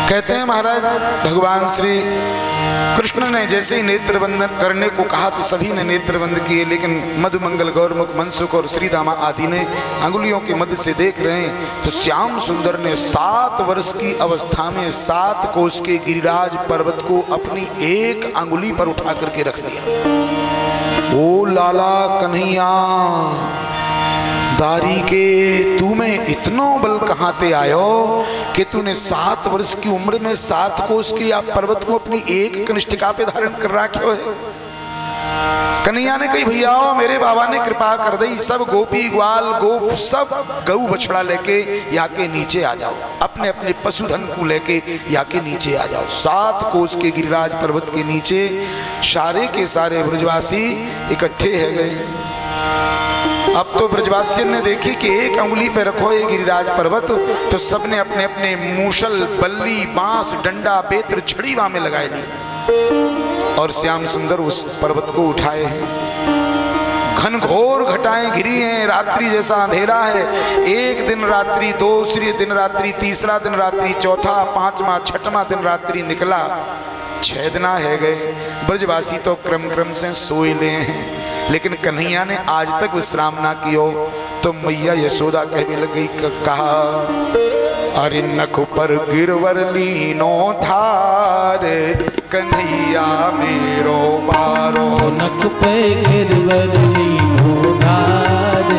कहते हैं महाराज भगवान श्री कृष्ण ने जैसे ही नेत्र बंधन करने को कहा तो सभी ने नेत्र बंद किए, लेकिन मधुमंगल, गौरमुख, मनसुख और श्रीदामा आदि ने अंगुलियों के मध्य से देख रहे हैं। तो श्याम सुंदर ने 7 वर्ष की अवस्था में 7 कोस के गिरिराज पर्वत को अपनी एक अंगुली पर उठा करके रख लिया। ओ लाला कन्हैया दारी के तू में इतनो बल कहाँ ते आयो कि तूने 7 वर्ष की उम्र में 7 कोस की आप पर्वत को अपनी एक कनिष्ठिका पे धारण कर रखो है। कन्हैया ने कही भैया मेरे बाबा ने कृपा कर दी, सब गोपी ग्वाल गोप सब गऊ बछड़ा लेके यहाँ के नीचे आ जाओ, अपने अपने पशुधन को लेके यहाँ के नीचे आ जाओ। 7 कोस के गिरिराज पर्वत के नीचे सारे के सारे ब्रजवासी इकट्ठे है गए। अब तो ब्रजवासियों ने देखी कि एक अंगुली पे रखो ये गिरिराज पर्वत, तो सबने अपने अपने मूसल, बल्ली, बांस, डंडा, बेत्र, छड़ी वहां में लगाए ली और श्याम सुंदर उस पर्वत को उठाए हैं। घनघोर घटाएं घिरी हैं, रात्रि जैसा अंधेरा है। एक दिन रात्रि, दूसरी दिन रात्रि, तीसरा दिन रात्रि, चौथा, पांचवा, छठवां दिन रात्रि निकला। 6 दिन है गए। ब्रजवासी तो क्रम क्रम से सोए ले हैं, लेकिन कन्हैया ने आज तक विश्राम ना कियो। तो मैया यशोदा कहने लगी, कहा अरे नख पर गिरवर लीनो धार कन्हैया मेरो बारो। नख पे गिरवर लीनो धार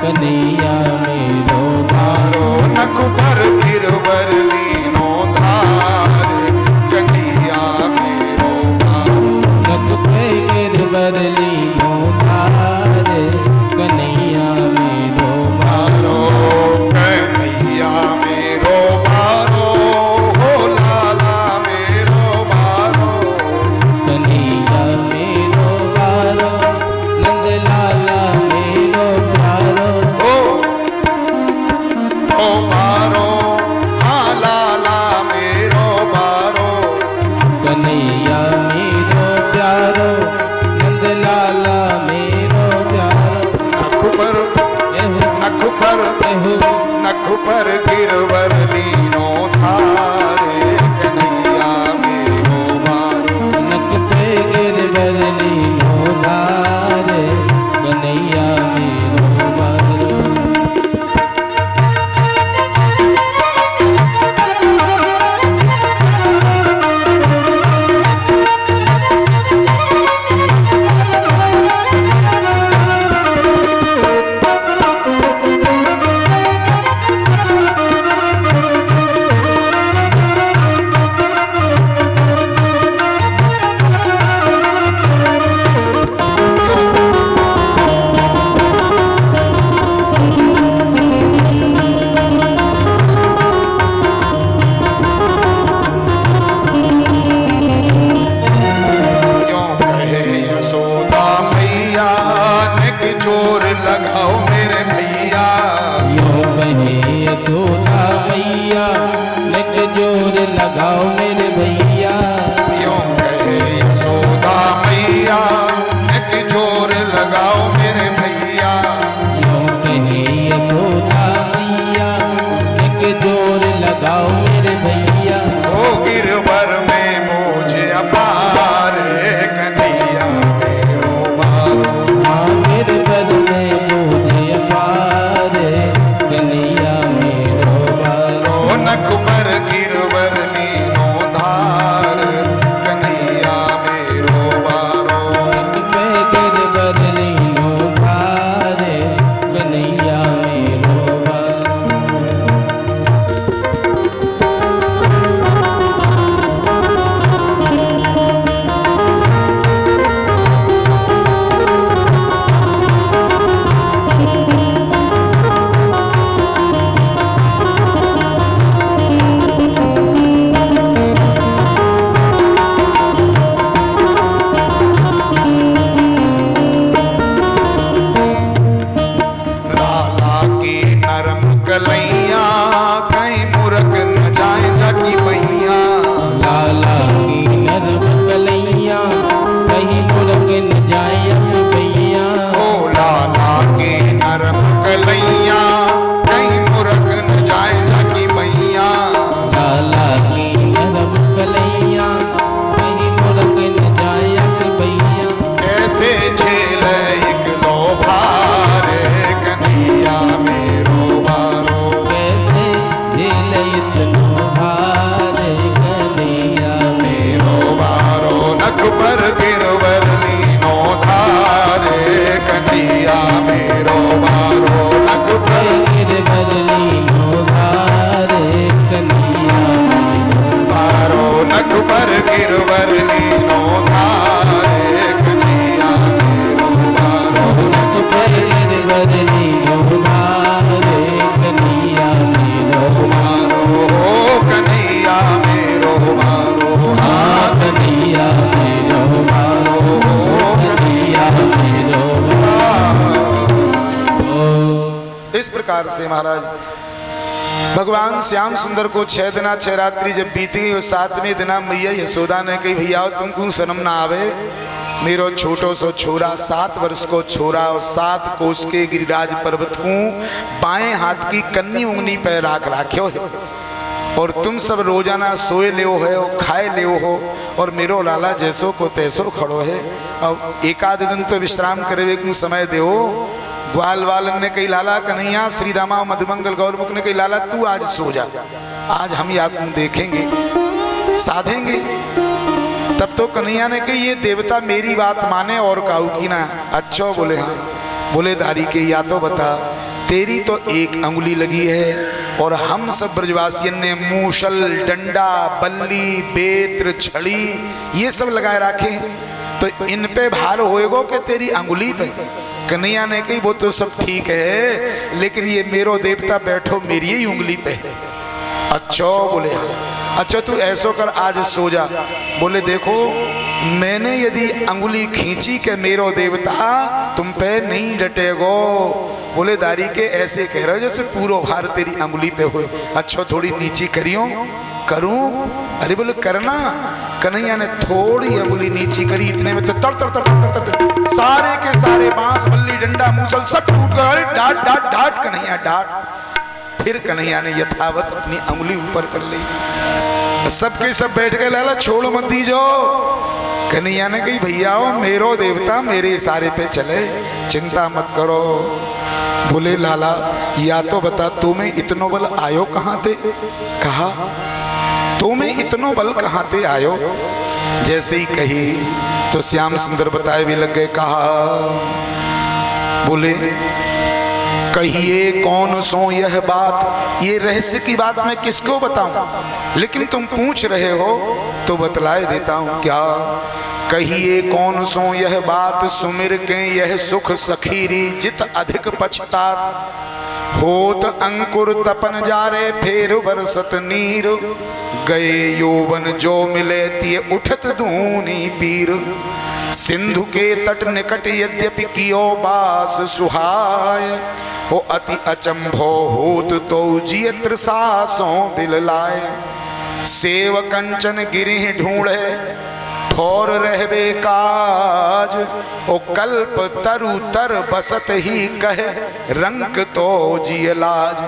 कन्हैया मेरो बारो। नख पर गिरवर लीनो धार कन्हैया मेरो बारो। नख पे गिरवर लीनो धार कन्हैया मेरो बारो। कन्हैया मेरो बारो, हो लाला मेरो बारो। कन्हैया मेरो बारो, नंद लाला मेरो प्यारो। ओ बारो, हाँ लाला मेरो बारो। कन्हैया मेरो प्यारो, नंद लाला मेरो प्यारो। नख पर गिरवर लीनो धारे कन्हैया मेरो बारो। नख पे गिरवर लीनो धार कन्हैया मेरो बारो। लगाओ मेरे भैया। यूं कहे यशोदा मैया, एक जोर लगाओ मेरे भैया। यूं कहे यशोदा मैया, एक जोर लगाओ मेरे भैया। ओ गिरवर में बोझ अपार कन्हैया मेरो बारो। हाँ गिरवर में बोझ अपार कन्हैया मेरो बारो। नख पर गिरवर लीनो धार रघुबर गिरवर लीनो धारे कन्हैया मेरो मारो। रघुबर गिरवर लीनो धारे कन्हैया मेरो मारो। कन्हैया मेरो मारो। हाँ कन्हैया मेरो मारो। कन्हैया मेरो मारो। इस प्रकार से महाराज भगवान श्याम सुंदर को 6 दिना 6 रात्रि जब बीती और 7वें दिना मैया यशोदा ने कही भैया तुमको शर्म ना आवे, मेरो छोटो सो छोरा 7 वर्ष को छोरा और 7 कोस के गिरिराज पर्वत को बाएं हाथ की कन्नी उंगली पर राख राख्यो है और तुम सब रोजाना सोए ले हो और खाए ले हो और मेरो लाला जैसो को तैसो खड़ो है। अब एकाध दिन तो विश्राम करे को समय दे। ग्वाल वालन ने कही लाला कन्हैया, श्री दामा मधुमंगल गौरमुख ने कही लाला तू आज सो जा, आज हम आपको देखेंगे साधेंगे। तब तो कन्हैया ने कही ये देवता मेरी बात माने और काऊ की ना। अच्छा बोले हाँ। बोले दारी के या तो बता, तेरी तो एक अंगुली लगी है और हम सब ब्रजवासियन ने मूसल डंडा बल्ली बेत्र छड़ी ये सब लगाए रखे, तो इन पे भार होएगो कि तेरी अंगुली पे। कन्हैया ने कही वो तो सब ठीक है, लेकिन ये मेरो देवता बैठो मेरी ही उंगली पे। अच्छा बोले हाँ। अच्छा तू ऐसो कर आज सो जा। बोले देखो मैंने यदि अंगुली खींची के मेरो देवता तुम पे नहीं डटेगो। बोले दारी के ऐसे कह रहे हो जैसे पूरा भार तेरी अंगुली पे हो। अच्छा थोड़ी नीची करियो। करूं? अरे बोले करना। कन्हैया ने थोड़ी अंगुली नीची करी, इतने में तो तर तर तर तर तर तर सारे के सारे बांस बल्ली डंडा मूसल सब टूट गए। अरे डांट डांट डांट कन्हैया डांट। फिर कन्हैया ने यथावत अपनी अंगुली ऊपर कर ली। सबके सब बैठ गए, लाला छोड़ मत दीजो। कन्हैया ने कही भैया मेरो देवता मेरे इशारे पे चले, चिंता मत करो। बोले लाला या तो बता तुम्हें इतनो बल आयो कहाँ थे? कहा तुम्हें इतनो बल कहाँ थे आयो? जैसे ही कही तो श्याम सुंदर बताए भी लग गए। कहा बोले कहिए कौन सो यह बात, ये रहस्य की बात मैं किसको बताऊं, लेकिन तुम पूछ रहे हो तो बतलाए देता हूं। क्या? कहिए कौन सो यह बात, सुमिर के यह सुख सखीरी जित अधिक पछतात। होत अंकुर तपन जारे फेर बरसत नीर, गए यौवन जो मिले तिये उठत दूनी पीर। सिंधु के तट निकट यद्यपि कियो बास सुहाय, हो अति अचंभो होत तो जिय त्रसासों बिल लाए। सेव कंचन गिरिह ढूंढे ठोर रहबे काज, ओ कल्प तरु तर बसत ही कहे रंक तो जिय लाज।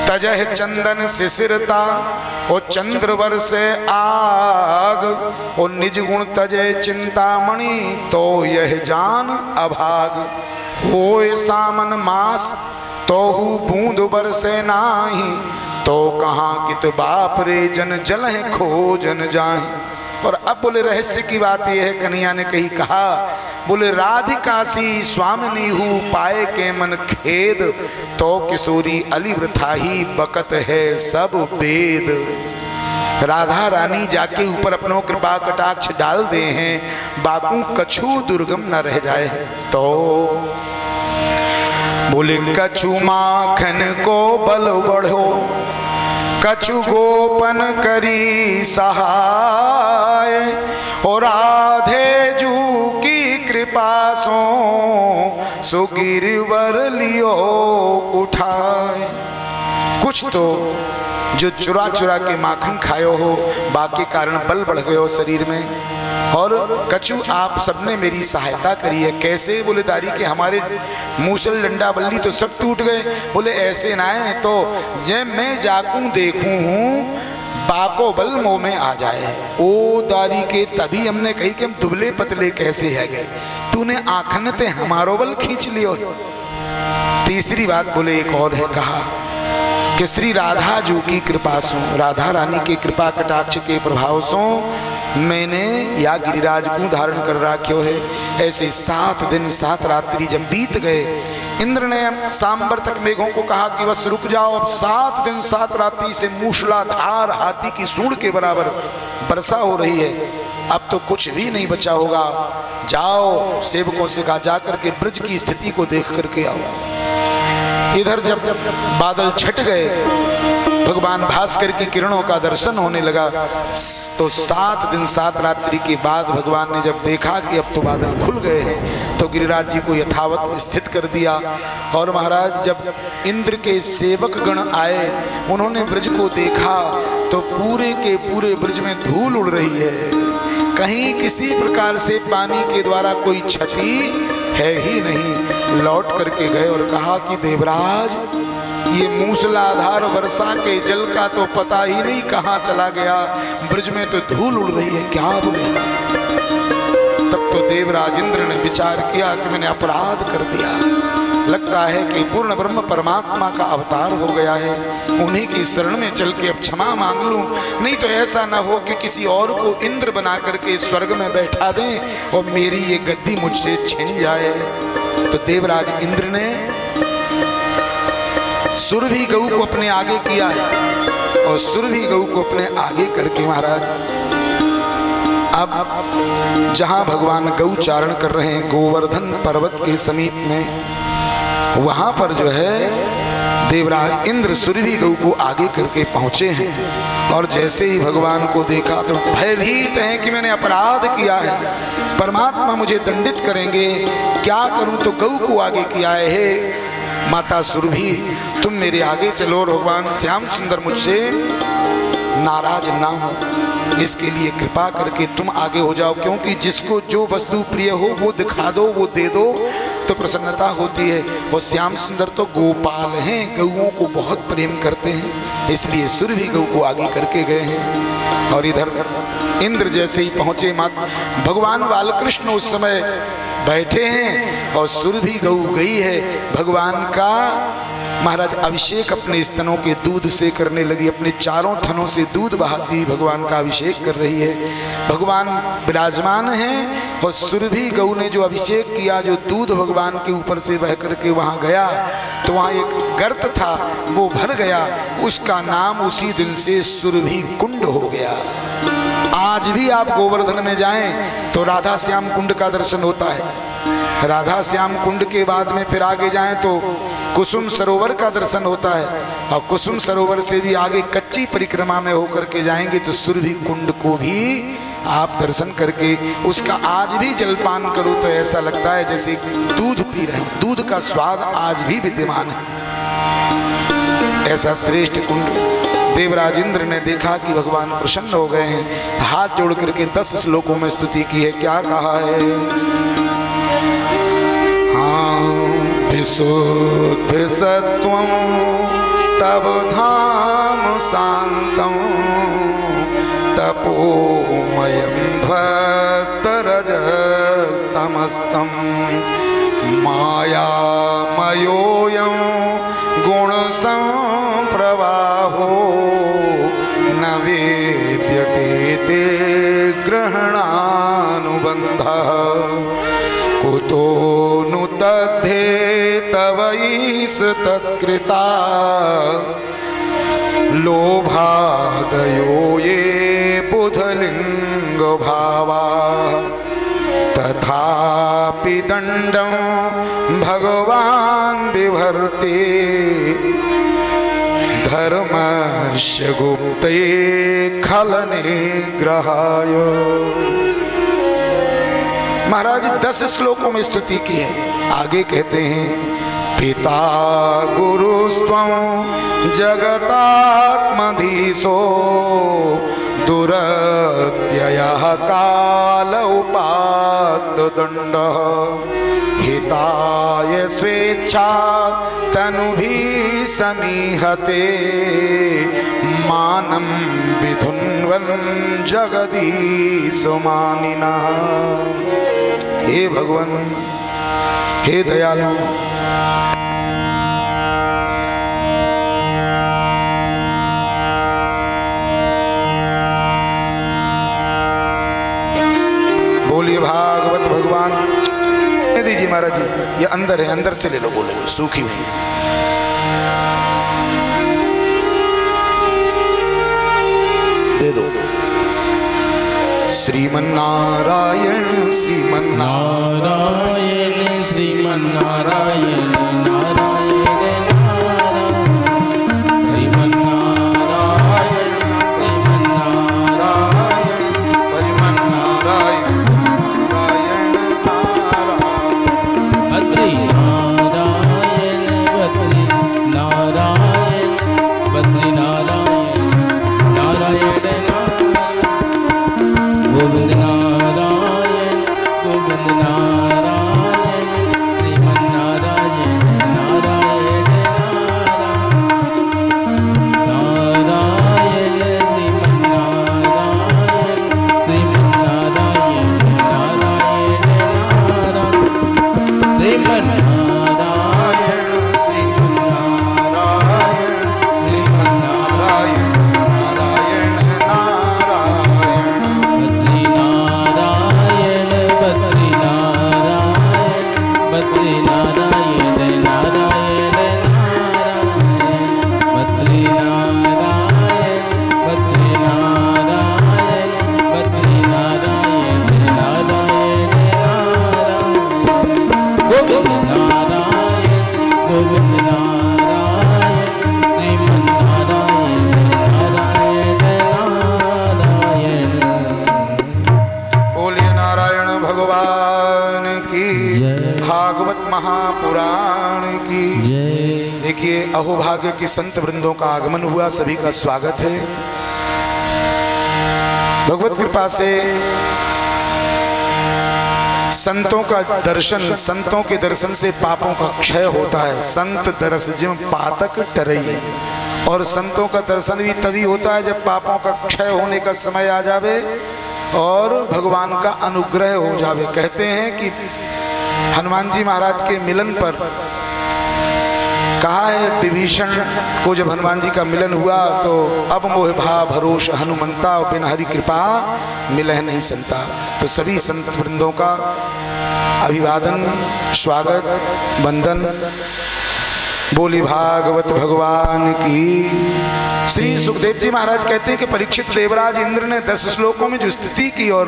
तजह चंदन शिशिरता ओ चंद्रवर से आग, ओ निज गुण तजे चिंतामणि तो यह जान अभाग। होए सामन मास तोहु बूंद बरसे नाही, तो कहाँ कित बाप रे जन जलह खोजन जाहि। और अब बोले रहस्य की बात यह है, कन्हैया ने कही कहा बोले राधिकासी स्वामिनी हूँ पाए के मन खेद, तो किशोरी अली वृथा ही बकत है सब वेद। राधा रानी जाके ऊपर अपनों कृपा कटाक्ष डाल दे हैं, बाकू कछु दुर्गम न रह जाए। तो बोले कछु माखन को बल बढ़ो, कछु गोपन करी सहाय, और राधे जू की कृपा सो सुगिरवर लियो उठाए। कुछ तो जो चुरा चुरा के माखन खायो हो, बाकी कारण बल बढ़ गए हो शरीर में। और कछु आप सबने मेरी सहायता करी है। कैसे? बोले दारी के हमारे मूसल डंडा बल्ली तो सब टूट गए। बोले ऐसे ना है तो जब मैं जाकूं देखूं हूँ बाको बल मुंह में आ जाए। ओ दारी के तभी हमने कही कि हम दुबले पतले कैसे है गए, तूने आखन ते हमारो बल खींच लियो। तीसरी बात बोले एक और है, कहा कि श्री राधा जू की कृपा सो, राधा रानी के कृपा कटाक्ष के प्रभाव सो मैंने या गिरिराज को धारण कर राख्यो है। ऐसे 7 दिन 7 रात्रि जब बीत गए, इंद्र ने सांबर्तक मेघों को कहा कि बस रुक जाओ, अब 7 दिन 7 रात्रि से मूसलाधार हाथी की सूंड के बराबर वर्षा हो रही है, अब तो कुछ भी नहीं बचा होगा। जाओ सेवकों से कहा जाकर के ब्रज की स्थिति को देख करके आओ। इधर जब बादल छट गए, भगवान भास्कर की किरणों का दर्शन होने लगा, तो 7 दिन 7 रात्रि के बाद भगवान ने जब देखा कि अब तो बादल खुल गए हैं, तो गिरिराज जी को यथावत स्थित कर दिया। और महाराज जब इंद्र के सेवक गण आए, उन्होंने ब्रज को देखा तो पूरे के पूरे ब्रज में धूल उड़ रही है, कहीं किसी प्रकार से पानी के द्वारा कोई क्षति है ही नहीं। लौट करके गए और कहा कि देवराज, ये मूसलाधार वर्षा के जल का तो पता ही नहीं कहाँ चला गया, ब्रज में तो धूल उड़ रही है, क्या बोले। तब तो देवराज इंद्र ने विचार किया कि मैंने अपराध कर दिया, लगता है कि पूर्ण ब्रह्म परमात्मा का अवतार हो गया है, उन्हीं की शरण में चल के अब क्षमा मांग लूं, नहीं तो ऐसा ना हो कि किसी और को इंद्र बना करके स्वर्ग में बैठा दें और मेरी ये गद्दी मुझसे छिन जाए। तो देवराज इंद्र ने सुरभि गऊ को अपने आगे किया है, और सुरभि गऊ को अपने आगे करके महाराज अब जहां भगवान गऊ चारण कर रहे हैं गोवर्धन पर्वत के समीप में, वहां पर जो है देवराज इंद्र सुरभि गऊ को आगे करके पहुंचे हैं। और जैसे ही भगवान को देखा तो भयभीत हैं कि मैंने अपराध किया है, परमात्मा मुझे दंडित करेंगे, क्या करूं। तो गऊ को आगे किया है, माता सुरभि तुम मेरे आगे चलो और भगवान श्याम सुंदर मुझसे नाराज ना हो, इसके लिए कृपा करके तुम आगे हो जाओ, क्योंकि जिसको जो वस्तु प्रिय हो वो दिखा दो, वो दे दो तो प्रसन्नता होती है। और श्याम सुंदर तो गोपाल हैं, गऊओं को बहुत प्रेम करते हैं, इसलिए सुरभि गऊ को आगे करके गए हैं। और इधर इंद्र जैसे ही पहुंचे, भगवान बालकृष्ण उस समय बैठे हैं और सुरभि गऊ गई है, भगवान का महाराज अभिषेक अपने स्तनों के दूध से करने लगी, अपने चारों थनों से दूध बहाती भगवान का अभिषेक कर रही है। भगवान विराजमान हैं और सुरभि गऊ ने जो अभिषेक किया, जो दूध भगवान के ऊपर से बह करके वहाँ गया, तो वहाँ एक गर्त था, वो भर गया, उसका नाम उसी दिन से सुरभि कुंड हो गया। आज भी आप गोवर्धन में जाएं तो राधा श्याम कुंड का दर्शन होता है, राधा श्याम कुंड के बाद में फिर आगे जाएं तो कुसुम सरोवर का दर्शन होता है, और कुसुम सरोवर से भी आगे कच्ची परिक्रमा में होकर के जाएंगे तो सुरभि कुंड को भी आप दर्शन करके उसका आज भी जलपान करो तो ऐसा लगता है जैसे दूध पी रहे हैं, दूध का स्वाद आज भी विद्यमान है। ऐसा श्रेष्ठ कुंड देवराज इंद्र ने देखा कि भगवान प्रसन्न हो गए हैं, हाथ जोड़ करके 10 श्लोकों में स्तुति की है। क्या कहा है? हाँ, विशुद्ध सत्वं तब धाम शांतं तपोमयं ध्वस्तरजस्तमस्तं मायामयोऽयं गुणसंप्रवाहो न वेद्यते ते ग्रहणानुबन्धः कुतो नु तद्धे तवैष तत्कृता लोभादयो ये बुधलिंग भावा तथापि दंडं भगवान बिभर्ते धर्मस्य गुप्ते खलनिग्रहाय। महाराज 10 श्लोकों में स्तुति की है। आगे कहते हैं पिता गुरुस्त्वं जगतात्मधीशो दुरत्ययः काल उपात्त दंडः हिताय स्वेच्छा तनुभिः समीहते मानं विधुन्वन् जगदीश मानिनः। हे भगवान, हे दयालु, बोलिए भागवत भगवान। दीजिए महाराज जी, ये अंदर है, अंदर से ले लो, बोले लो, सूखी हुई दे दो। श्रीमन्नारायण श्रीमन्नारायण श्रीमन्नारायण नारायण श्रीमन्नारायण श्रीमन्नारायण महापुराण की। देखिए अहोभाग्य की संत वृंदों का आगमन हुआ, सभी का स्वागत है। भगवत कृपा से संतों का दर्शन, संतों के दर्शन से पापों का क्षय होता है। संत दरस जिम पातक टरई, और संतों का दर्शन भी तभी होता है जब पापों का क्षय होने का समय आ जावे और भगवान का अनुग्रह हो जावे। कहते हैं कि हनुमान जी महाराज के मिलन पर कहा है, विभीषण को जब हनुमान जी का मिलन हुआ तो अब मोह भा भरोस हनुमंता, बिन हरि कृपा मिलह नहीं संता। तो सभी संत वृंदों का अभिवादन, स्वागत, वंदन। बोली भागवत भगवान की। श्री सुखदेव जी महाराज कहते हैं कि परीक्षित देवराज इंद्र ने 10 श्लोकों में जो स्तुति की और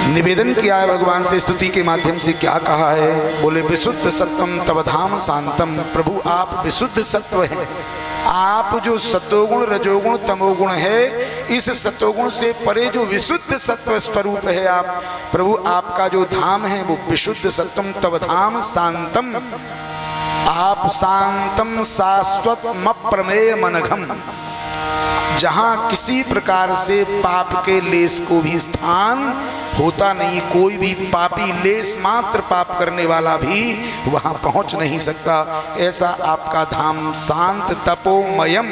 निवेदन किया है भगवान से, स्तुति के माध्यम से क्या कहा है। बोले विशुद्ध सत्वम तव धाम शांतम, प्रभु आप विशुद्ध सत्व हैं। आप जो सतोगुण रजोगुण तमोगुण है, इस सतोगुण से परे जो विशुद्ध सत्व स्वरूप है आप प्रभु, आपका जो धाम है वो विशुद्ध सत्वम तव धाम शांतम, आप शांतम शाश्वत प्रमेय मनघम, जहाँ किसी प्रकार से पाप के लेस को भी स्थान होता नहीं। कोई भी पापी लेस मात्र पाप करने वाला भी वहाँ पहुँच नहीं सकता। ऐसा आपका धाम शांत तपोमयम,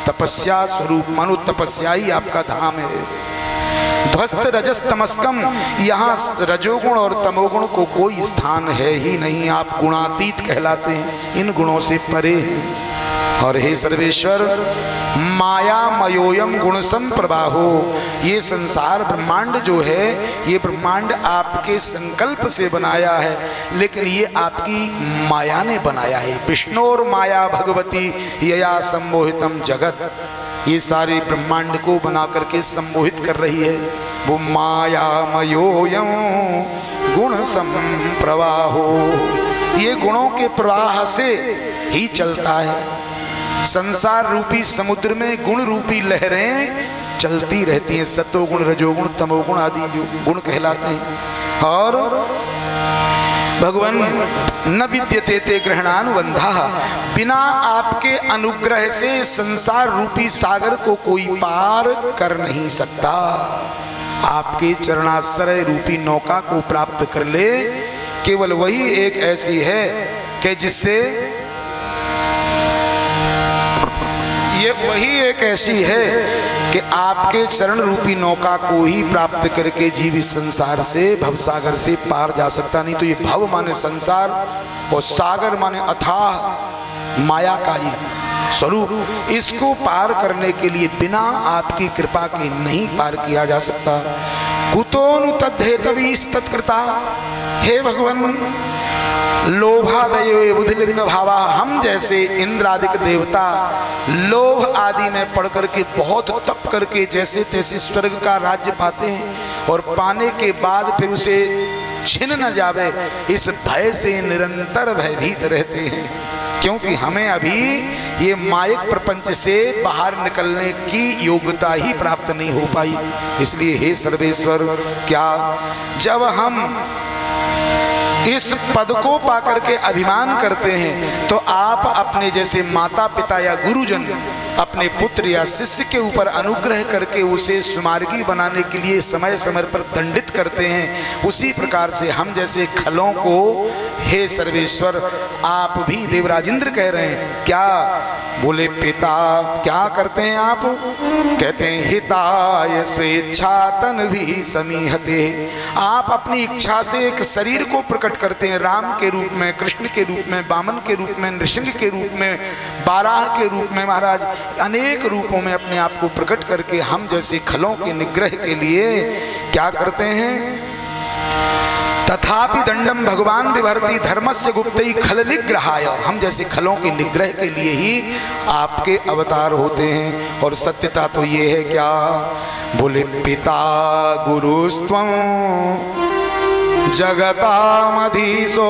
तपस्या स्वरूप, मनु तपस्या ही आपका धाम है। ध्वस्त रजस तमस्कम, यहाँ रजोगुण और तमोगुण को कोई स्थान है ही नहीं। आप गुणातीत कहलाते हैं, इन गुणों से परे हैं। और हे सर्वेश्वर, माया मयोयम गुण संप्रवाहो, ये संसार ब्रह्मांड जो है, ये ब्रह्मांड आपके संकल्प से बनाया है, लेकिन ये आपकी माया ने बनाया है। विष्णु और माया भगवती यया सम्मोहितम जगत, ये सारे ब्रह्मांड को बना करके सम्मोहित कर रही है। वो माया मयोयम गुण संप्रवाहो, ये गुणों के प्रवाह से ही चलता है। संसार रूपी समुद्र में गुण रूपी लहरें चलती रहती हैं, सतोगुण रजोगुण तमोगुण आदि जो गुण कहलाते हैं। और भगवान न विद्यते ते ग्रहणानुबंधा, बिना आपके अनुग्रह से संसार रूपी सागर को कोई पार कर नहीं सकता। आपके चरणाश्रय रूपी नौका को प्राप्त कर ले, केवल वही एक ऐसी है कि जिससे ये वही एक ऐसी है कि आपके चरण रूपी नौका को ही प्राप्त करके जीव इस संसार से, भवसागर से पार जा सकता। नहीं तो ये भव माने संसार और सागर माने अथाह माया का ही स्वरूप, इसको पार करने के लिए बिना आपकी कृपा के नहीं पार किया जा सकता। कुतोनु तद्धेतवी तत्कृता, हे भगवान लोभादयो बुधिलिंग भावा, हम जैसे इंद्रादिक देवता लोभ आदि में पड़ करके बहुत तप करके जैसे तैसे स्वर्ग का राज्य पाते हैं और पाने के बाद फिर उसे छिन न जावे, इस भय से निरंतर भयभीत रहते हैं, क्योंकि हमें अभी ये मायिक प्रपंच से बाहर निकलने की योग्यता ही प्राप्त नहीं हो पाई। इसलिए हे सर्वेश्वर, क्या जब हम इस पद को पाकर के अभिमान करते हैं तो आप अपने जैसे माता पिता या गुरुजन अपने पुत्र या शिष्य के ऊपर अनुग्रह करके उसे सुमार्गी बनाने के लिए समय समय पर दंडित करते हैं, उसी प्रकार से हम जैसे खलों को हे सर्वेश्वर आप भी देवराज इंद्र कह रहे हैं। क्या बोले पिता क्या करते हैं आप? कहते हैं हिताय स्वेच्छा तन भी समीहते, आप अपनी इच्छा से एक शरीर को प्रकट करते हैं, राम के रूप में, कृष्ण के रूप में, वामन के रूप में, नृसिंह के रूप में, बाराह के रूप में, महाराज अनेक रूपों में अपने आप को प्रकट करके हम जैसे खलों के निग्रह के लिए क्या करते हैं? तथापि दंडम भगवान विभर्ति धर्मस्य गुप्तई खल निग्रहाय, हम जैसे खलों के निग्रह के लिए ही आपके अवतार होते हैं। और सत्यता तो ये है क्या? बोले पिता गुरुस्त्वं जगतामधीशो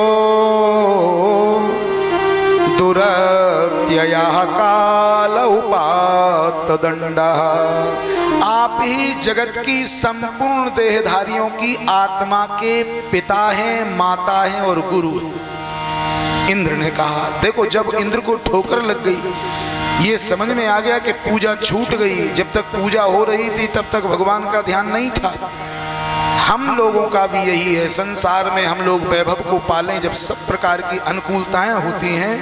दुरत्ययः काल उपात्त दंडः, आप ही जगत की संपूर्ण देहधारियों की आत्मा के पिता हैं, माता हैं और गुरु हैं। इंद्र ने कहा, देखो जब इंद्र को ठोकर लग गई, ये समझ में आ गया कि पूजा छूट गई, जब तक पूजा हो रही थी तब तक भगवान का ध्यान नहीं था। हम लोगों का भी यही है, संसार में हम लोग वैभव को पालें, जब सब प्रकार की अनुकूलताएं होती हैं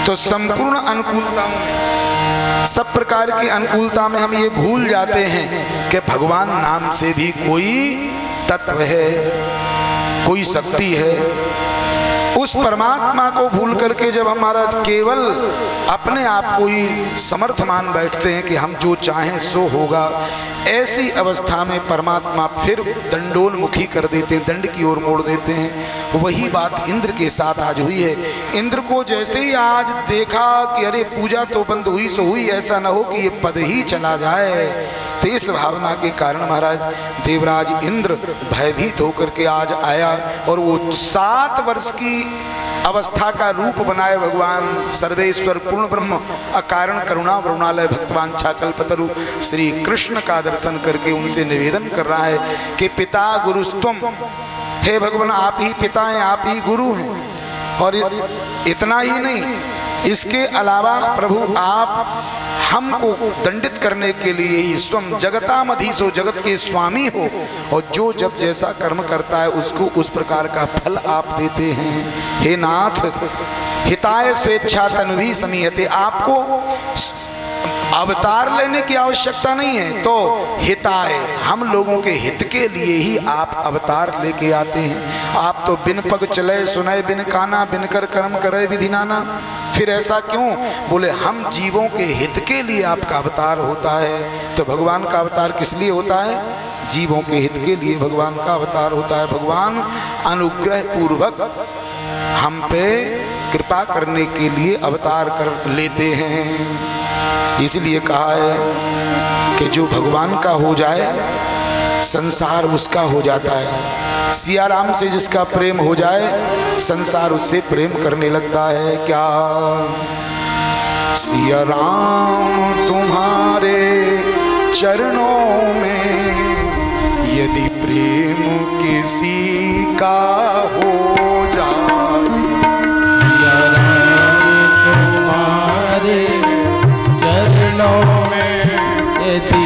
तो संपूर्ण अनुकूलताओं में, सब प्रकार की अनुकूलता में हम ये भूल जाते हैं कि भगवान नाम से भी कोई तत्व है, कोई शक्ति है। उस परमात्मा को भूल करके जब हमारा केवल अपने आप को ही समर्थ मान बैठते हैं कि हम जो चाहें सो होगा, ऐसी अवस्था में परमात्मा फिर दंडोन्मुखी कर देते हैं, दंड की ओर मोड़ देते हैं। वही बात इंद्र के साथ आज हुई है। इंद्र को जैसे ही आज देखा कि अरे पूजा तो बंद हुई सो हुई, ऐसा ना हो कि ये पद ही चला जाए, तो इस भावना के कारण महाराज देवराज इंद्र भयभीत होकर के आज आया और वो 7 वर्ष की अवस्था का रूप बनाए भगवान सर्वेश्वर पूर्ण ब्रह्म अकारण करुणा वरुणालय भक्तवान छाकल्पतरु श्री कृष्ण का दर्शन करके उनसे निवेदन कर रहा है कि पिता गुरुस्तुम, हे भगवान आप ही पिता हैं, आप ही गुरु हैं। और इतना ही नहीं, इसके अलावा प्रभु आप हमको दंडित करने के लिए ही स्वयं जगतामधीशो, जगत के स्वामी हो, और जो जब जैसा कर्म करता है उसको उस प्रकार का फल आप देते हैं। हे नाथ, हिताय स्वेच्छा तन्वी समीहते, आपको अवतार लेने की आवश्यकता नहीं है, तो हिताय हम लोगों के हित के लिए ही आप अवतार लेके आते हैं। आप तो बिन पग चले सुनय बिन काना, बिन कर कर्म करे विधि नाना, फिर ऐसा क्यों? बोले हम जीवों के हित के लिए आपका अवतार होता है। तो भगवान का अवतार किस लिए होता है? जीवों के हित के लिए भगवान का अवतार होता है। भगवान अनुग्रह पूर्वक हम पे कृपा करने के लिए अवतार कर लेते हैं। इसलिए कहा है कि जो भगवान का हो जाए संसार उसका हो जाता है। सिया राम से जिसका प्रेम हो जाए संसार उससे प्रेम करने लगता है। क्या सिया राम तुम्हारे चरणों में यदि प्रेम किसी का हो जाए, सिया राम तुम्हारे चरणों में यदि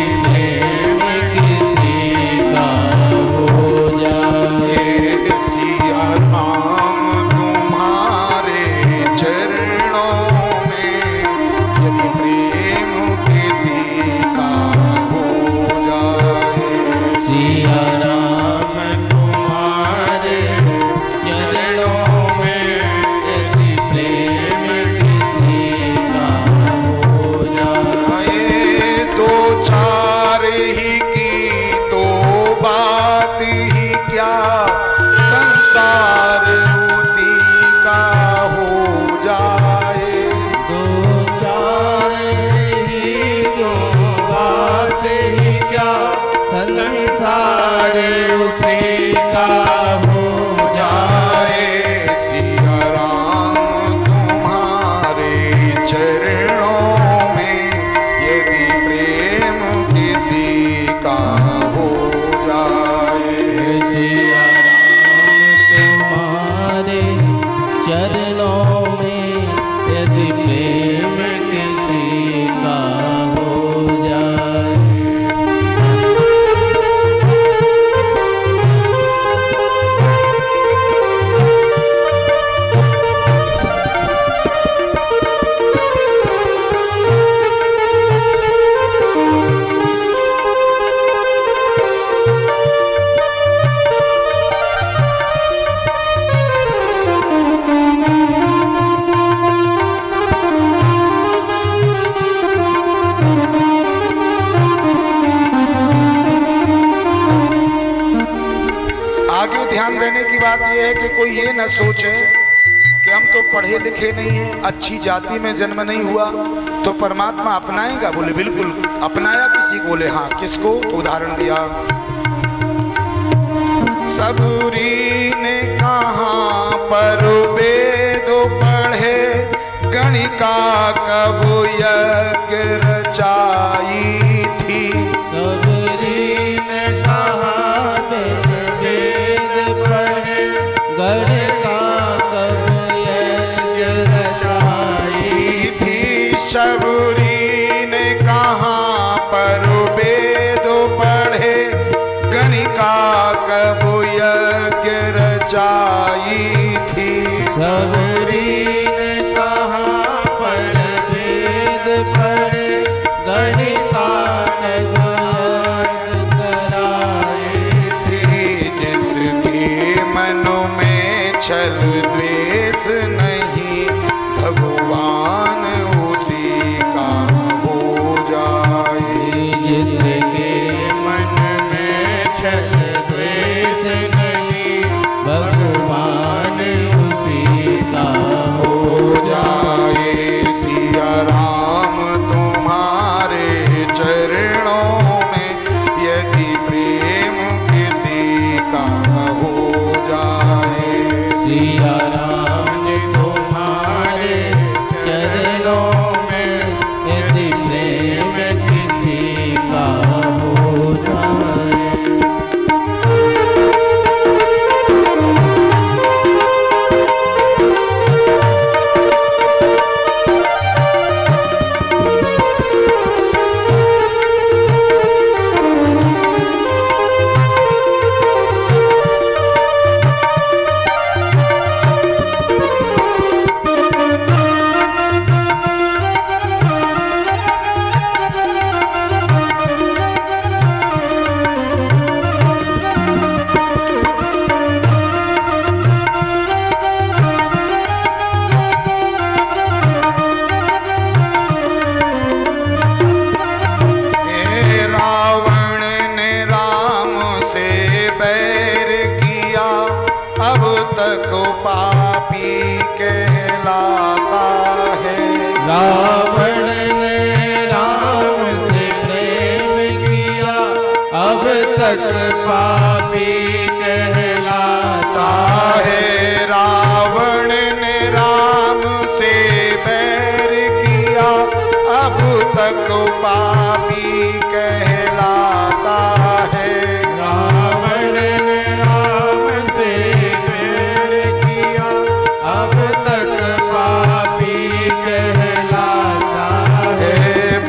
चरण बात यह है कि कोई ये न सोचे कि हम तो पढ़े लिखे नहीं हैं, अच्छी जाति में जन्म नहीं हुआ तो परमात्मा अपनाएगा। बोले बिल्कुल अपनाया। किसी को? बोले हाँ। किसको? तो उदाहरण दिया, सबूरी ने कहाँ पर वेद पढ़े, गणिका कब यज्ञ रचाई थी। सबरी ने कहाँ वेद पढ़े, गणिका कब यज्ञ रचाई थी। सबूरी ने कहाँ पर वेद पढ़े, गणिका कब यज्ञ रचाई थी। सबरी ने कहाँ पर वेद पढ़े, गणिका कब यज्ञ कराई थी। जिसके मन में छल द्वेष नहीं, भगवान उसी का हो जाए। जिसके मन में छल द्वेष नहीं, भगवान उसी का हो जाए। सिया राम तुम्हारे चरणों में यदि प्रेम किसी का हो जाए। सिया राम तुम्हारे चरणों में यदि प्रेम किसी का हो जाए। रावण ने राम से प्रेम किया, अब तक पापी कहलाता है। रावण ने राम से बैर किया, अब तक पापी कहलाता है। रावण ने राम से बैर किया, अब तक पापी कहलाता है।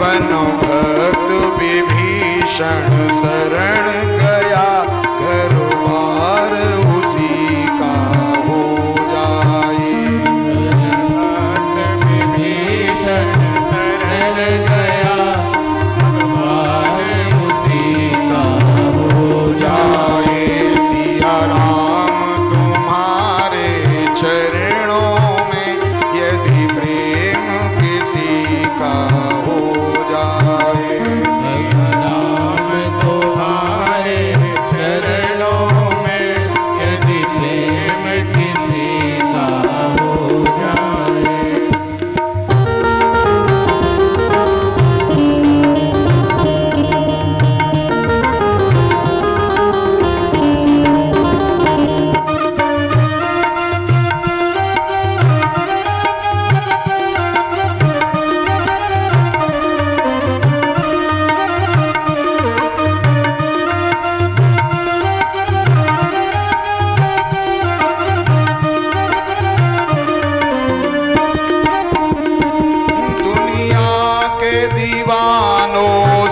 बनो भक्त विभीषण शरण गया, घर बार उसी का हो जाए। भक्त विभीषण शरण गया, घर बार उसी का हो जाए। सिया राम तुम्हारे चरणों में यदि प्रेम किसी का हो जाए। राम तुम्हारे चरणों में यदि प्रेम किसी का हो जाए।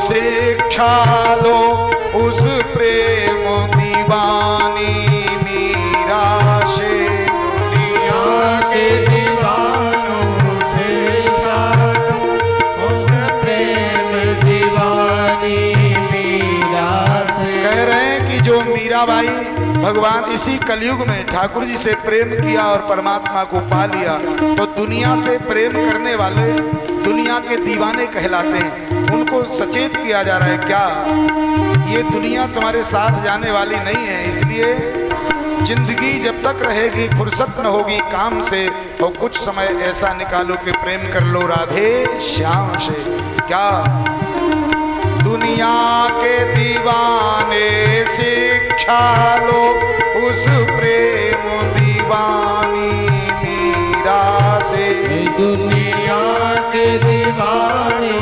शिक्षा लो उस प्रेम दीवानी मीरा से। दुनिया के दीवानों से छालो उस प्रेम दीवानी मीरा से। कह रहे हैं कि जो मीराबाई भगवान इसी कलयुग में ठाकुर जी से प्रेम किया और परमात्मा को पा लिया, तो दुनिया से प्रेम करने वाले दुनिया के दीवाने कहलाते हैं। उनको सचेत किया जा रहा है क्या, ये दुनिया तुम्हारे साथ जाने वाली नहीं है, इसलिए जिंदगी जब तक रहेगी फुर्सत न होगी काम से, और कुछ समय ऐसा निकालो कि प्रेम कर लो राधे श्याम से। क्या दुनिया के दीवाने शिक्षा लो उस प्रेम दीवानी मीरा से। दुनिया के दीवाने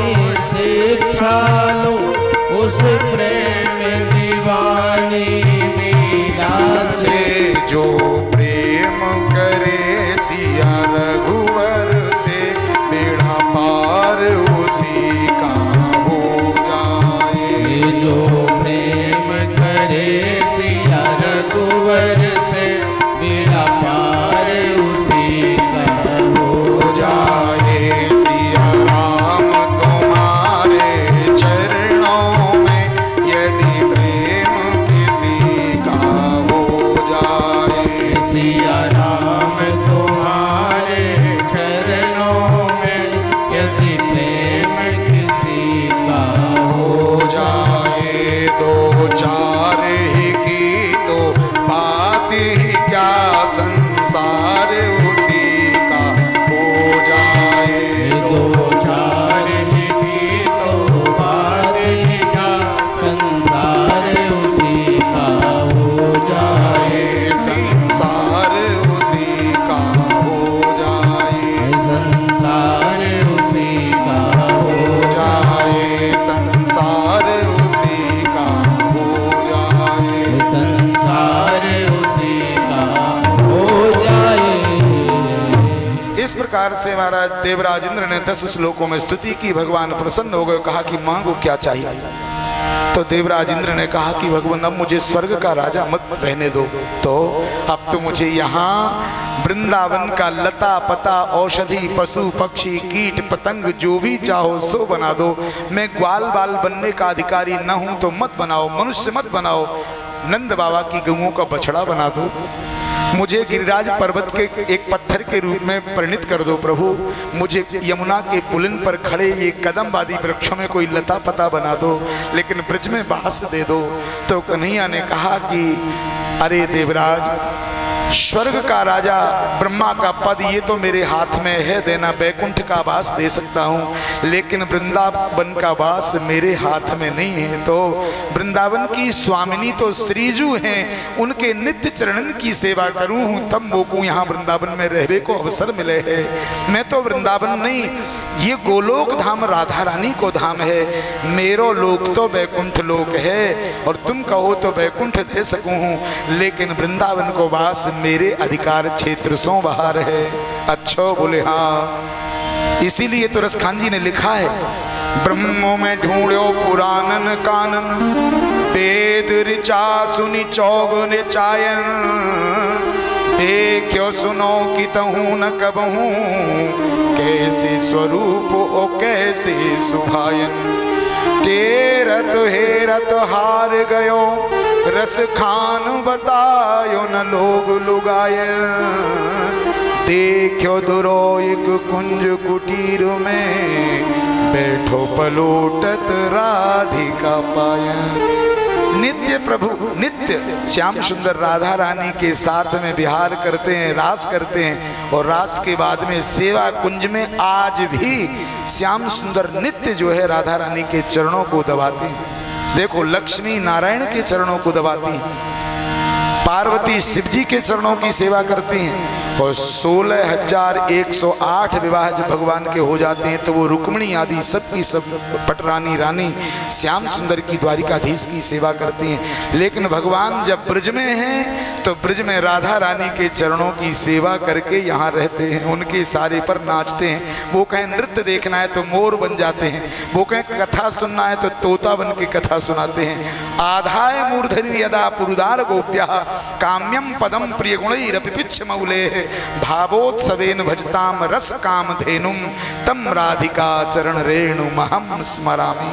शिक्षा लो उस प्रेम दीवानी मीरा से। जो प्रेम करे सिया रघुवर से, बेड़ा पार उसी का हो जाए। जो प्रेम करे सिया रघुवर से, बेड़ा पार उसी का हो जाए। सिया राम तुम्हारे चरणों में, यदि प्रेम किसी का हो जाए। सिया राम तुम्हारे चरणों में, यदि प्रेम किसी का हो जाए। दो चार ही की तो बात ही क्या, संसार उसी का हो जाए। दो चार ही की तो बात ही क्या, संसार उसी का हो जाए। संसार उसी का हो जाए। संसार उसी का हो जाए। संसार उसी का हो जाए। संसार उसी का हो जाए। इस प्रकार से महाराज देवराज इंद्र ने 10 श्लोकों में स्तुति की। भगवान प्रसन्न हो गए, कहा कि मांगो क्या चाहिए। तो देवराज इंद्र ने कहा कि भगवान अब मुझे स्वर्ग का राजा मत रहने दो, तो अब तो मुझे यहाँ वृंदावन का लता पता औषधि पशु पक्षी कीट पतंग जो भी चाहो सो बना दो। मैं ग्वाल बाल बनने का अधिकारी न हूँ तो मत बनाओ, मनुष्य मत बनाओ, नंद बाबा की गऊओं का बछड़ा बना दो। मुझे गिरिराज पर्वत के एक पत्थर के रूप में परिणित कर दो प्रभु। मुझे यमुना के पुलिन पर खड़े ये कदम आदि वृक्षों में कोई लता पता बना दो, लेकिन ब्रज में बास दे दो। तो कन्हैया ने कहा कि अरे देवराज, स्वर्ग का राजा ब्रह्मा का पद ये तो मेरे हाथ में है देना, बैकुंठ का वास दे सकता हूँ, लेकिन वृंदावन का वास मेरे हाथ में नहीं है। तो वृंदावन की स्वामिनी तो श्रीजू हैं, उनके नित्य चरणन की सेवा करूँ तब मोको यहाँ वृंदावन में रहने को अवसर मिले है। मैं तो वृंदावन नहीं, ये गोलोक धाम राधा रानी को धाम है। मेरो लोक तो बैकुंठ लोक है, और तुम कहो तो बैकुंठ दे सकूँ, लेकिन वृंदावन को वास मेरे अधिकार क्षेत्र सो बाहर है। अच्छो बोले हाँ। इसीलिए तो रसखान जी ने लिखा है, ब्रह्मों में ढूंढो पुराणन कानन, वेद ऋचा सुनि चौगुन चायन, देखो सुनो कि तहूँ न कबहूँ, कैसे स्वरूप ओ कैसे सुभायन। टेरत हेरत हार गयो, रस खान बतायो न लोग लुगायन, देखो दुरोइक कुंज कुटीर में, बैठो पलोटत राधिका पायन। नित्य प्रभु नित्य श्याम सुंदर राधा रानी के साथ में विहार करते हैं, रास करते हैं, और रास के बाद में सेवा कुंज में आज भी श्याम सुंदर नित्य जो है राधा रानी के चरणों को दबाते हैं। देखो लक्ष्मी नारायण के चरणों को दबाती हैं, पार्वती शिव जी के चरणों की सेवा करती हैं, और 16,108 विवाह जब भगवान के हो जाते हैं तो वो रुक्मिणी आदि सब की सब पटरानी रानी श्याम सुंदर की द्वारिकाधीश की सेवा करती हैं। लेकिन भगवान जब ब्रज में हैं तो ब्रज में राधा रानी के चरणों की सेवा करके यहाँ रहते हैं, उनके सारे पर नाचते हैं। वो कहें नृत्य देखना है तो मोर बन जाते हैं, वो कहें कथा सुनना है तो तोता बन के कथा सुनाते हैं। आधाय मूर्धनि यदा पुरुदार गोप्या, काम्यम पदम प्रिय गुणैरपि पिच्छ मौले, भावोत्सवेन भजताम रस काम धेनुम, तम राधिका चरण रेणु महम स्मरामि।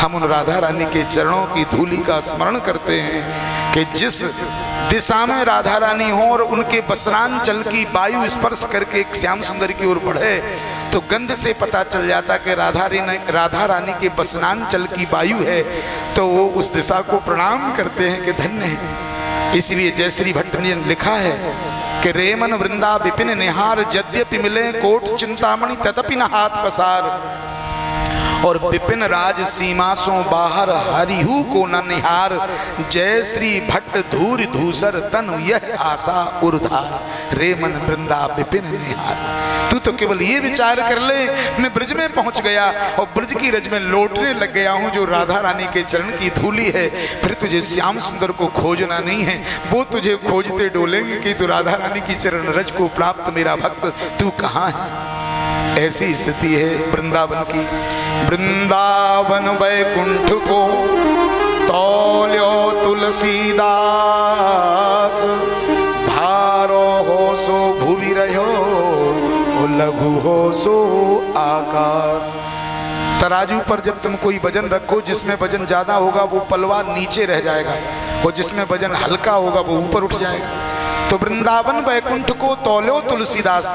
हम उन राधा रानी के चरणों की धूलि का स्मरण करते हैं कि जिस दिशा में राधा रानी हो और उनके बसरांचल की वायु स्पर्श करके एक श्याम सुंदर की ओर बढ़े तो गंध से पता चल जाता कि राधा रानी के बसनांचल की वायु है, तो वो उस दिशा को प्रणाम करते हैं कि धन्य है। इसलिए जयश्री भट्ट ने लिखा है कि रेमन वृंदा विपिन निहार, यद्यपि मिले कोट चिंतामणि तदपि न हाथ पसार। और विपिन राज सीमा सो बाहर, हरिहु को न निहार। जय श्री भट्ट धूर धूसर तनु यह आशा उर्धार। रेमन वृंदा विपिन निहार। तू तो केवल ये विचार कर ले, मैं ब्रज में पहुंच गया और ब्रज की रज में लौटने लग गया हूं जो राधा रानी के चरण की धूली है। फिर तुझे श्याम सुंदर को खोजना नहीं है, वो तुझे खोजते डोलेंगे कि तू राधा रानी की चरण रज को प्राप्त मेरा भक्त तू कहाँ है। ऐसी स्थिति है वृंदावन की। वृंदावन वैकुंठ को तौल्यो तुलसीदास, भारो हो सो भुवि रहो, लघु हो सो आकाश। तराजू पर जब तुम कोई वजन रखो, जिसमें वजन ज्यादा होगा वो पलवा नीचे रह जाएगा और जिसमें वजन हल्का होगा वो ऊपर उठ जाएगा। तो वृंदावन वैकुंठ को तौलो तुलसीदास।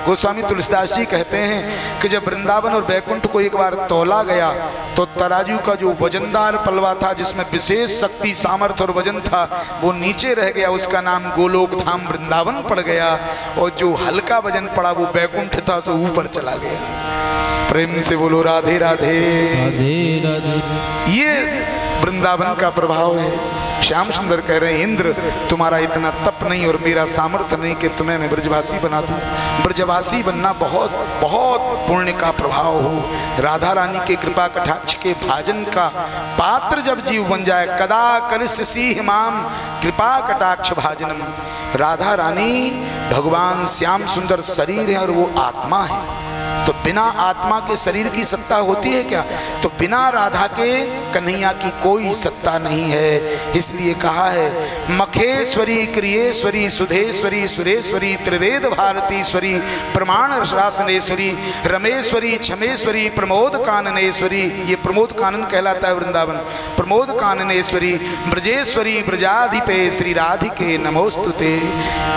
गोस्वामी तुलसीदास जी कहते हैं कि जब वृंदावन और वैकुंठ को एक बार तौला गया तो तराजू का जो वजनदार पलवा था, जिसमें विशेष शक्ति सामर्थ्य और वजन था, वो नीचे रह गया। उसका नाम गोलोक धाम वृंदावन पड़ गया। और जो हल्का वजन पड़ा वो वैकुंठ था, तो ऊपर चला गया। प्रेम से बोलो राधे राधे राधे राधे। ये वृंदावन का प्रभाव है। श्याम सुंदर कह रहे हैं, इंद्र तुम्हारा इतना तप नहीं और मेरा सामर्थ्य नहीं कि तुम्हें मैं ब्रजवासी बना दूं। ब्रजवासी बनना बहुत बहुत पुण्य का प्रभाव हो। राधा रानी के कृपा कटाक्ष के भाजन का पात्र जब जीव बन जाए, कदा करिष्यसि हिमाम कृपा कटाक्ष भाजनम। राधा रानी भगवान श्याम सुंदर शरीर है और वो आत्मा है। तो बिना आत्मा के शरीर की सत्ता होती है क्या? तो बिना राधा के कन्हैया की कोई सत्ता नहीं है। इसलिए कहा है मखेश्वरी क्रियेश्वरी सुधेश्वरी सुरेश्वरी त्रिवेद भारतीश्वरी प्रमाण रसासनेश्वरी रमेश्वरी क्षमेश्वरी प्रमोद काननेश्वरी। ये प्रमोद कानन कहलाता है वृंदावन। प्रमोद काननेश्वरी ब्रजेश्वरी ब्रजाधिपे श्री राधिके नमोस्तुते।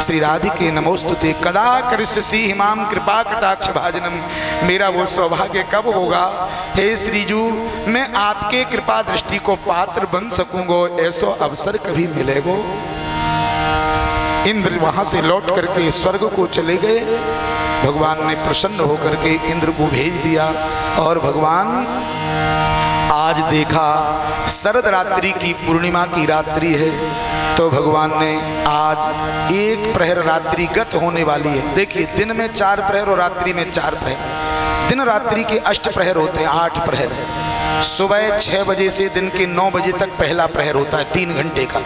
श्री राधिके नमोस्तुते। कदा करिष्यसि हिमाम कृपा कटाक्ष भाजनम। मेरा वो सौभाग्य कब होगा हे श्रीजू, मैं आपके कृपा दृष्टि को पात्र बन सकूंगा, ऐसा अवसर कभी मिलेगा? इंद्र वहां से लौट करके स्वर्ग को चले गए। भगवान ने प्रसन्न होकर के इंद्र को भेज दिया और भगवान आज देखा शरद रात्रि की पूर्णिमा की रात्रि है, तो भगवान ने आज एक प्रहर रात्रि गत होने वाली है। देखिए दिन में 4 प्रहर और रात्रि में 4 प्रहर। दिन रात्रि के 8 प्रहर होते हैं, 8 प्रहर। सुबह 6 बजे से दिन के 9 बजे तक पहला प्रहर होता है, 3 घंटे का।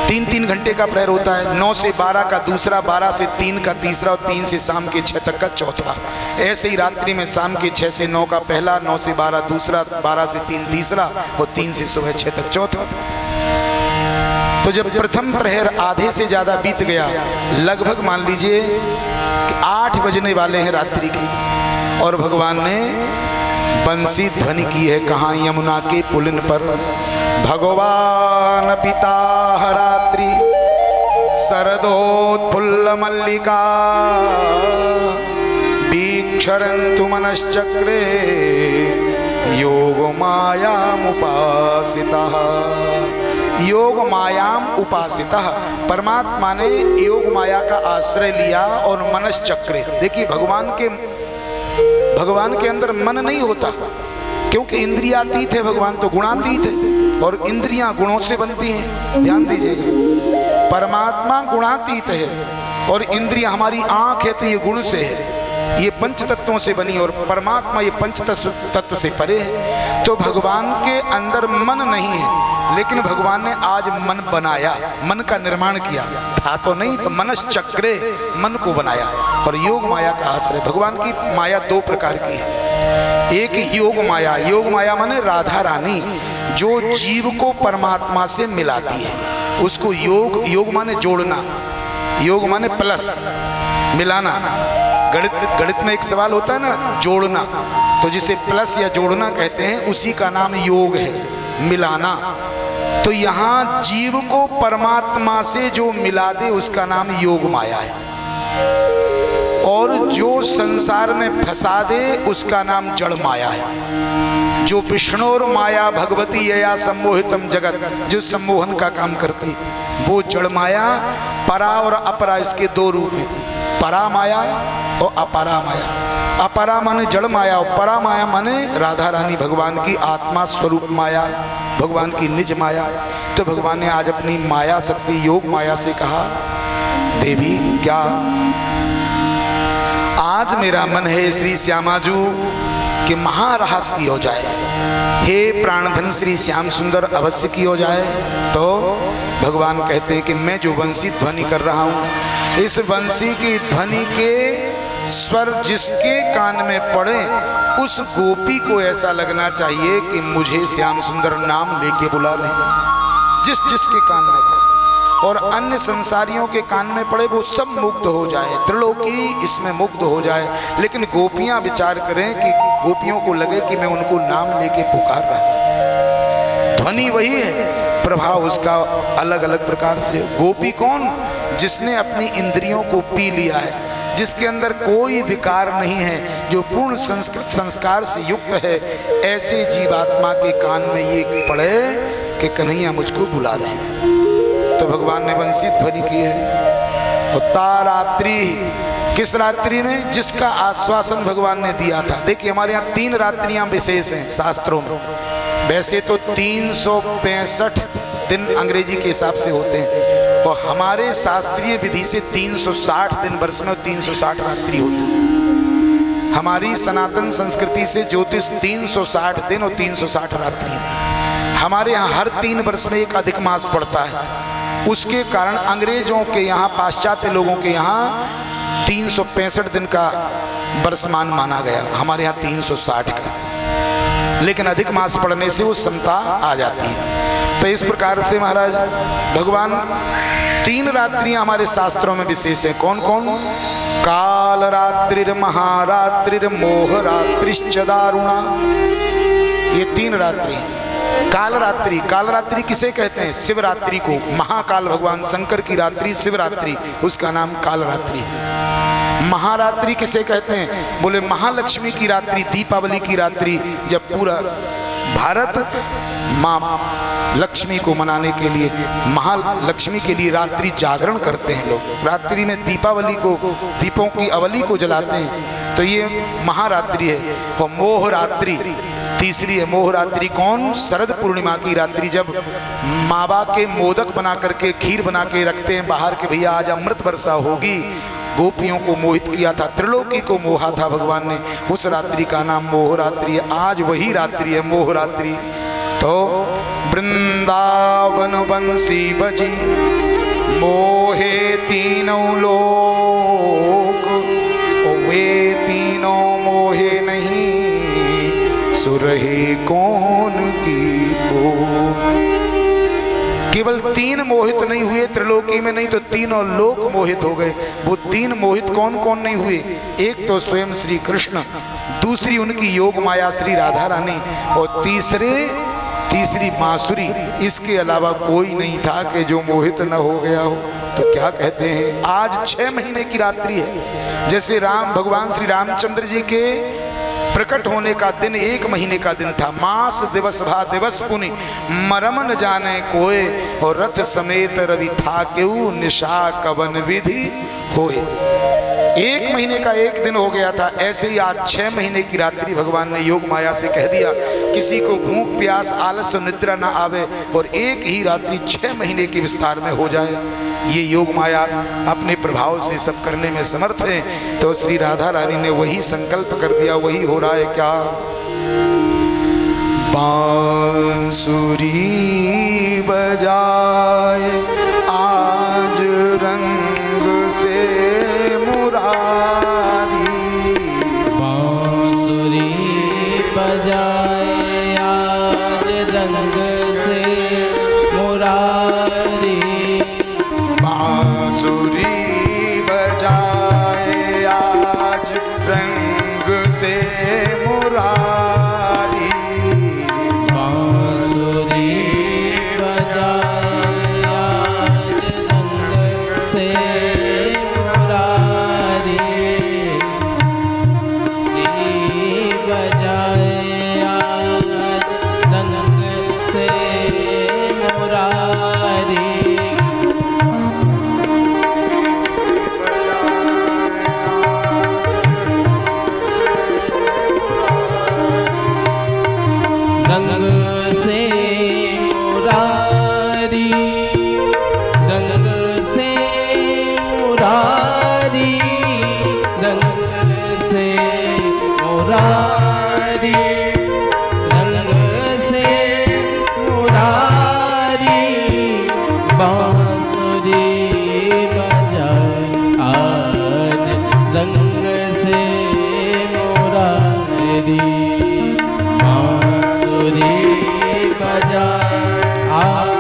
3-3 घंटे का प्रहर होता है। 9 से 12 का दूसरा, 12 से 3 का तीसरा और 3 से शाम के 6 तक का चौथा। ऐसे ही रात्रि में शाम के 6 से 9 का पहला, 9 से 12 दूसरा, 12 से 3 तीसरा और 3 से सुबह 6 तक चौथा। तो जब प्रथम प्रहर आधे से ज्यादा बीत गया, लगभग मान लीजिए कि 8 बजने वाले हैं रात्रि के, और भगवान ने बंसी ध्वनि की है। कहाँ? यमुना के पुलिन पर। भगवान पिता रात्रि शरदोत्फुल्ल मल्लिका वीक्षरन्तु मनश्चक्रे योग मायाम उपासितः। योग मायाम उपासितः। परमात्मा ने योग माया का आश्रय लिया और मनश्चक्रे। देखिए भगवान के अंदर मन नहीं होता, क्योंकि इंद्रियातीत है भगवान, तो गुणातीत है और इंद्रियां गुणों से बनती हैं। ध्यान दीजिएगा, परमात्मा गुणातीत है और इंद्रियां, हमारी आंख है तो ये गुण से है, ये पंच तत्वों से बनी, और परमात्मा ये पंच तत्व से परे है। तो भगवान के अंदर मन नहीं है, लेकिन भगवान ने आज मन बनाया, मन का निर्माण किया। था तो नहीं, तो मनश्चक्रे, मन को बनाया। और योग माया का आश्रय। भगवान की माया 2 प्रकार की है। एक योग माया, योग माया माने राधा रानी, जो जीव को परमात्मा से मिलाती है, उसको योग माने जोड़ना, योग माने प्लस, मिलाना। गणित में एक सवाल होता है ना, जोड़ना, तो जिसे प्लस या जोड़ना कहते हैं, उसी का नाम योग है, मिलाना। तो यहाँ जीव को परमात्मा से जो मिला दे उसका नाम योग माया है, और जो संसार में फंसा दे उसका नाम जड़ माया है। जो विष्णु और माया भगवती या सम्मोहितम जगत, जो सम्मोहन का काम करती, वो जड़ माया। परा और अपरा इसके दो रूप हैं, परा माया और अपरा माया। अपरा माने जड़ माया और परा माया माने राधा रानी भगवान की आत्मा स्वरूप माया, भगवान की निज माया। तो भगवान ने आज अपनी माया शक्ति योग माया से कहा, देवी क्या आज मेरा मन है श्री श्यामाजू कि महारहस की हो जाए, हे प्राणधन श्री श्याम सुंदर अवश्य की हो जाए। तो भगवान कहते हैं कि मैं जो वंशी ध्वनि कर रहा हूँ, इस वंशी की ध्वनि के स्वर जिसके कान में पड़े, उस गोपी को ऐसा लगना चाहिए कि मुझे श्याम सुंदर नाम लेके बुला रहे। जिस जिसके कान में पड़े और अन्य संसारियों के कान में पड़े, वो सब मुग्ध हो जाए, त्रिलोकी इसमें मुग्ध हो जाए। लेकिन गोपियां विचार करें कि गोपियों को लगे कि मैं उनको नाम लेके पुकार रहा हूं। ध्वनि वही है, प्रभाव उसका अलग अलग प्रकार से। गोपी कौन? जिसने अपनी इंद्रियों को पी लिया है, जिसके अंदर कोई विकार नहीं है, जो पूर्ण संस्कार से युक्त है। ऐसे जीवात्मा के कान में ये पड़े कि कन्हैया मुझको बुला रहे हैं। तो भगवान ने वंशी ध्वनि की है। और तारात्रि, किस रात्रि में? जिसका आश्वासन भगवान ने दिया था। देखिए हमारे यहाँ 3 रात्रियां विशेष हैं शास्त्रों में। वैसे तो 365 दिन अंग्रेजी के हिसाब से होते हैं, और हमारे शास्त्रीय विधि से 360 दिन वर्ष में 360 रात्रि होती है। हमारी सनातन संस्कृति से ज्योतिष 360 दिन और 360 रात्रियां। हमारे यहाँ हर 3 वर्ष में एक अधिक मास पड़ता है। उसके कारण अंग्रेजों के यहाँ, पाश्चात्य लोगों के यहाँ 365 दिन का वर्षमान माना गया, हमारे यहाँ 360 का। लेकिन अधिक मास पड़ने से वो समता आ जाती है। तो इस प्रकार से महाराज भगवान 3 रात्रियां हमारे शास्त्रों में विशेष है। कौन कौन? काल रात्रिर महारात्रिर मोह रात्रिश्च दारुणा, ये 3 रात्रि हैं। काल रात्रि, काल रात्रि किसे कहते हैं? शिवरात्रि को। महाकाल भगवान शंकर की रात्रि शिवरात्रि, उसका नाम काल रात्रि है। महारात्रि किसे कहते हैं? बोले महालक्ष्मी की रात्रि, दीपावली की रात्रि, जब पूरा भारत माँ लक्ष्मी को मनाने के लिए, महालक्ष्मी के लिए रात्रि जागरण करते हैं लोग। रात्रि में दीपावली को, दीपों की अवली को जलाते हैं। तो ये महारात्रि है। और मोह रात्रि तीसरी है। मोह रात्रि कौन? शरद पूर्णिमा की रात्रि, जब माँ बाप के मोदक बना करके, खीर बना के रखते हैं बाहर के, भैया आज अमृत वर्षा होगी। गोपियों को मोहित किया था, त्रिलोकी को मोहा था भगवान ने। उस रात्रि का नाम मोह रात्रि है। आज वही रात्रि है मोह रात्रि। तो वृंदावन बंसी बजी मोहे तीनों लोक, वे तीनों मोहे नहीं, सुरहे कौन की को। केवल 3 मोहित नहीं हुए त्रिलोकी में, नहीं तो तीनों लोक मोहित हो गए। वो 3 मोहित कौन कौन नहीं हुए? एक तो स्वयं श्री कृष्ण, दूसरी उनकी योग माया श्री राधा रानी, और तीसरी बांसुरी। इसके अलावा कोई नहीं था कि जो मोहित न हो गया हो। तो क्या कहते हैं, आज 6 महीने की रात्रि है। जैसे राम भगवान श्री रामचंद्र जी के प्रकट होने का दिन 1 महीने का दिन था। मास दिवस भा दिवस पुनि मरम न जाने कोय, और रथ समेत रवि था केऊ निशा कवन विधि होए। 1 महीने का 1 दिन हो गया था। ऐसे ही आज 6 महीने की रात्रि भगवान ने योग माया से कह दिया, किसी को भूख प्यास आलस्य निद्रा न आवे, और एक ही रात्रि 6 महीने के विस्तार में हो जाए। ये योग माया अपने प्रभाव से सब करने में समर्थ है। तो श्री राधा रानी ने वही संकल्प कर दिया। वही हो रहा है क्या? बांसुरी बजाए आज रंग से मुरारी, बांसुरी बजाए आज रंग से मुरारी, बांसुरी बजाए आज रंग से मुरारी, बांसुरी बजाए आप